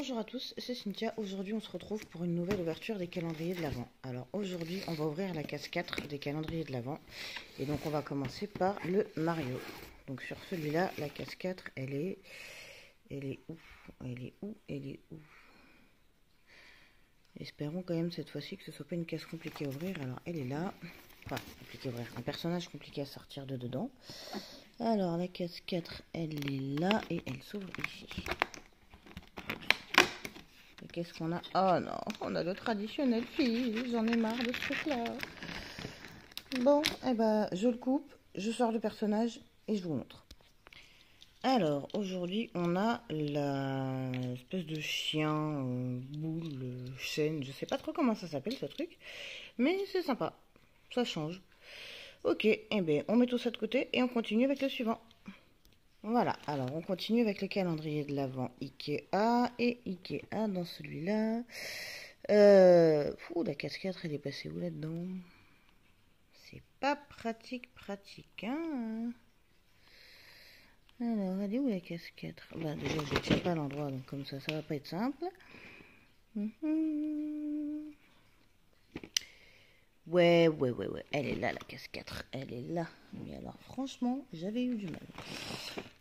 Bonjour à tous, c'est Cynthia. Aujourd'hui on se retrouve pour une nouvelle ouverture des calendriers de l'Avent. Alors aujourd'hui on va ouvrir la case 4 des calendriers de l'Avent. Et donc on va commencer par le Mario. Donc sur celui-là, la case 4, elle est où? Elle est où? Espérons quand même cette fois-ci que ce soit pas une case compliquée à ouvrir. Alors elle est là. Enfin, compliqué à ouvrir. Un personnage compliqué à sortir de dedans. Alors la case 4, elle est là et elle s'ouvre ici. Qu'est-ce qu'on a? Oh non, on a le traditionnel fil. J'en ai marre de ce truc-là. Bon, eh ben, je le coupe, je sors le personnage et je vous montre. Alors, aujourd'hui, on a la espèce de chien, boule, chêne. Je sais pas trop comment ça s'appelle ce truc, mais c'est sympa. Ça change. Ok, eh bien, on met tout ça de côté et on continue avec le suivant. Voilà, alors on continue avec le calendrier de l'Avent Ikea et Ikea dans celui-là. La case 4, elle est passée où là-dedans? C'est pas pratique, hein. Alors, elle est où la case 4? Bah déjà, je ne tiens pas à l'endroit, donc comme ça va pas être simple. Ouais, elle est là la case 4, elle est là. Mais alors franchement, j'ai eu du mal.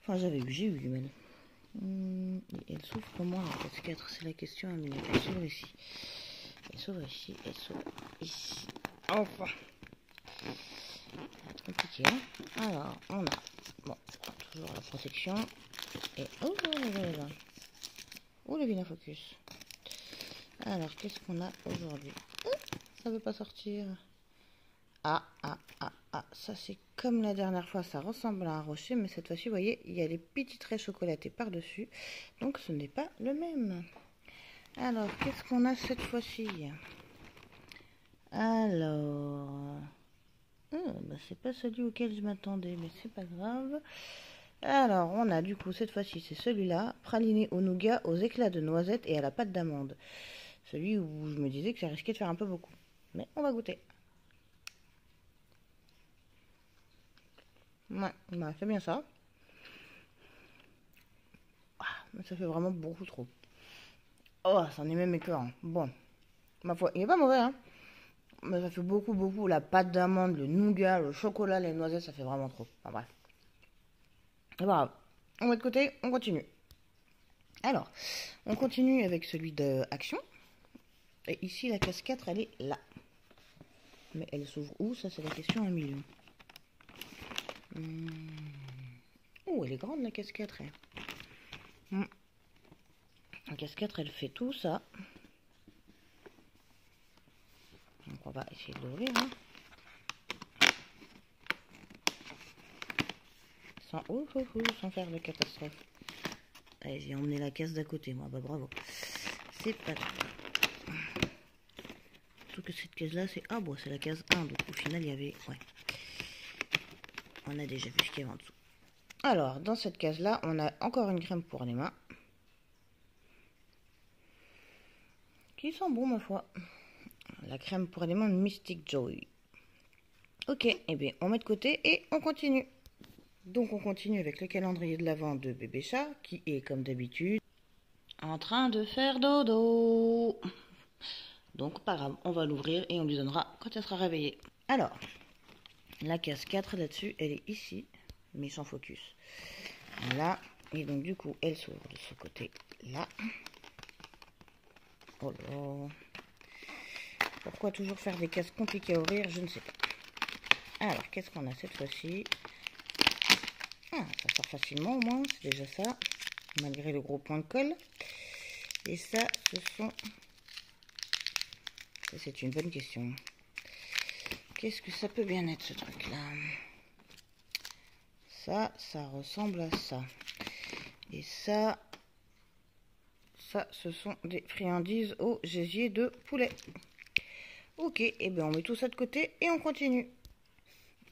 Et elle s'ouvre comment la case 4? C'est la question à minute. Elle s'ouvre ici. Elle s'ouvre ici. Ici. Enfin. Ça va être compliqué. Hein. Alors, on a. Bon, toujours la protection. Et. Oh là. Oh le vilain focus. Alors, qu'est-ce qu'on a aujourd'hui? Ça veut pas sortir. Ah, ça c'est comme la dernière fois, ça ressemble à un rocher, mais cette fois-ci, vous voyez, il y a les petits traits chocolatés par-dessus, donc ce n'est pas le même. Alors, qu'est-ce qu'on a cette fois-ci? Alors, c'est pas celui auquel je m'attendais, mais c'est pas grave. Alors, on a du coup, cette fois-ci, c'est celui-là, praliné au nougat, aux éclats de noisettes et à la pâte d'amande. Celui où je me disais que ça risquait de faire un peu beaucoup, mais on va goûter. Ouais, bah, c'est bien ça. Mais ça fait vraiment beaucoup trop. Oh, ça en est même écœurant. Bon, ma foi, il est pas mauvais, hein. Mais ça fait beaucoup. La pâte d'amande, le nougat, le chocolat, les noisettes, ça fait vraiment trop. Enfin bref. C'est pas grave. On met de côté, on continue. Alors, on continue avec celui de Action. Et ici, la case 4, elle est là. Mais elle s'ouvre où? Ça, c'est la question à 1 million. Oh, elle est grande, la case 4. La case 4, elle fait tout ça. Donc, on va essayer de l'ouvrir. Hein. Sans faire de catastrophe. Allez, j'ai emmené la case d'à côté, moi. Bah, bravo. C'est pas grave. Surtout que cette case-là, c'est... Ah, bon, c'est la case 1. Donc, au final, il y avait... Ouais. On a déjà vu ce qu'il y avait en dessous. Alors, dans cette case-là, on a encore une crème pour les mains. Qui sent bon, ma foi. La crème pour les mains Mystic Joy. Ok, eh bien, on met de côté et on continue. Donc, on continue avec le calendrier de l'Avent de Bébé Chat, qui est, comme d'habitude, en train de faire dodo. Donc, pas grave, on va l'ouvrir et on lui donnera quand elle sera réveillée. Alors, la case 4 là-dessus, elle est ici, mais sans focus. Voilà, et donc du coup, elle s'ouvre de ce côté-là. Oh là. Pourquoi toujours faire des cases compliquées à ouvrir? Je ne sais pas. Alors, qu'est-ce qu'on a cette fois-ci? Ah, ça sort facilement au moins, c'est déjà ça. Malgré le gros point de colle. Et ça, c'est une bonne question. Qu'est-ce que ça peut bien être ce truc-là? Ça ressemble à ça. Et ça, ce sont des friandises au gésier de poulet. Ok, et bien on met tout ça de côté et on continue.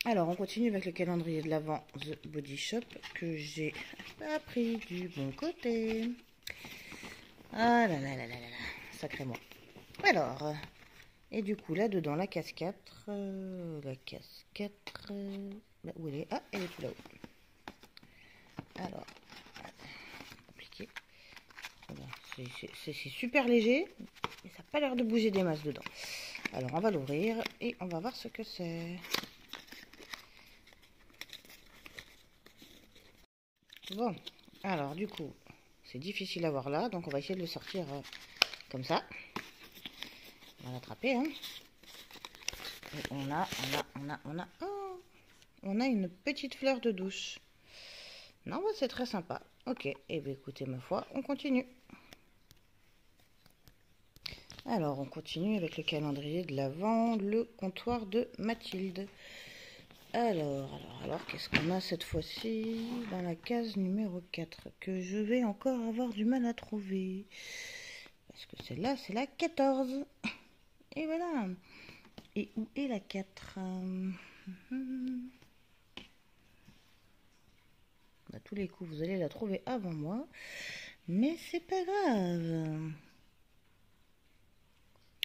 Alors, on continue avec le calendrier de l'Avent The Body Shop que j'ai pas pris du bon côté. Ah là, sacré moi. Alors, et du coup, là-dedans, la case 4. La case 4. Là où elle est? Ah, elle est tout là-haut. Alors, compliqué. C'est super léger, et ça n'a pas l'air de bouger des masses dedans. Alors, on va l'ouvrir et on va voir ce que c'est. Bon, alors du coup, c'est difficile à voir là, donc on va essayer de le sortir comme ça. On va l'attraper, hein. Et on a une petite fleur de douche. Non, bah, c'est très sympa. Ok, et bien écoutez, ma foi, on continue. Alors, on continue avec le calendrier de l'Avent, le comptoir de Mathilde. Alors, qu'est-ce qu'on a cette fois-ci dans la case numéro 4 que je vais encore avoir du mal à trouver. Parce que celle-là, c'est la 14. Et voilà. Et où est la 4? À tous les coups, vous allez la trouver avant moi. Mais c'est pas grave.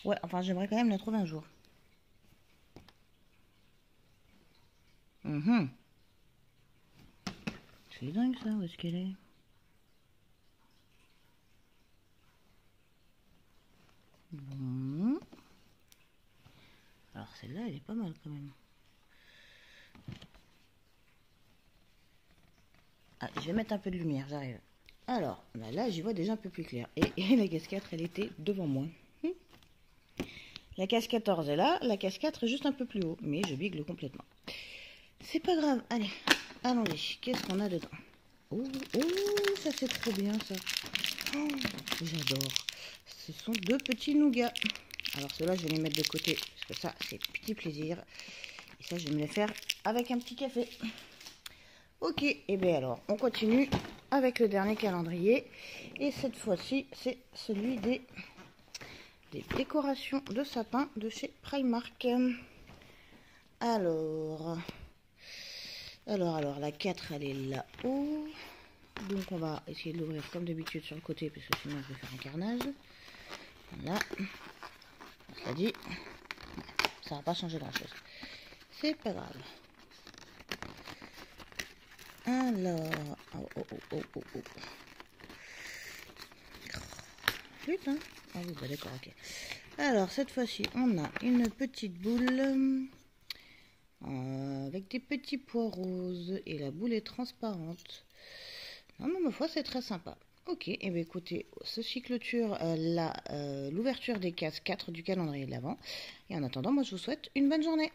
Ouais, enfin, j'aimerais quand même la trouver un jour. C'est dingue ça, où est-ce qu'elle est? Bon. Alors celle-là, elle est pas mal quand même. Ah, je vais mettre un peu de lumière, j'arrive. Alors, bah là, j'y vois déjà un peu plus clair. Et la case 4, elle était devant moi. La case 14 est là, la case 4 est juste un peu plus haut. Mais je bigle complètement. C'est pas grave, allez, allons-y. Qu'est-ce qu'on a dedans? Oh, ça c'est trop bien ça. Oh, j'adore. Ce sont 2 petits nougats. Alors ceux-là, je vais les mettre de côté. Parce que ça, c'est petit plaisir. Et ça, je vais me les faire avec un petit café. Ok, et bien alors, on continue avec le dernier calendrier. Et cette fois-ci, c'est celui des décorations de sapin de chez Primark. Alors, la 4, elle est là-haut. Donc, on va essayer de l'ouvrir comme d'habitude sur le côté, parce que sinon, je vais faire un carnage. Voilà. Ça dit, ça va pas changer grand-chose. C'est pas grave. Alors, Flûte, hein? Ah oui, bah d'accord, ok. Alors, cette fois-ci, on a une petite boule avec des petits pois roses et la boule est transparente. Non, mais ma foi, c'est très sympa. Ok, et bien écoutez, ceci clôture l'ouverture des cases 4 du calendrier de l'Avent. Et en attendant, moi je vous souhaite une bonne journée.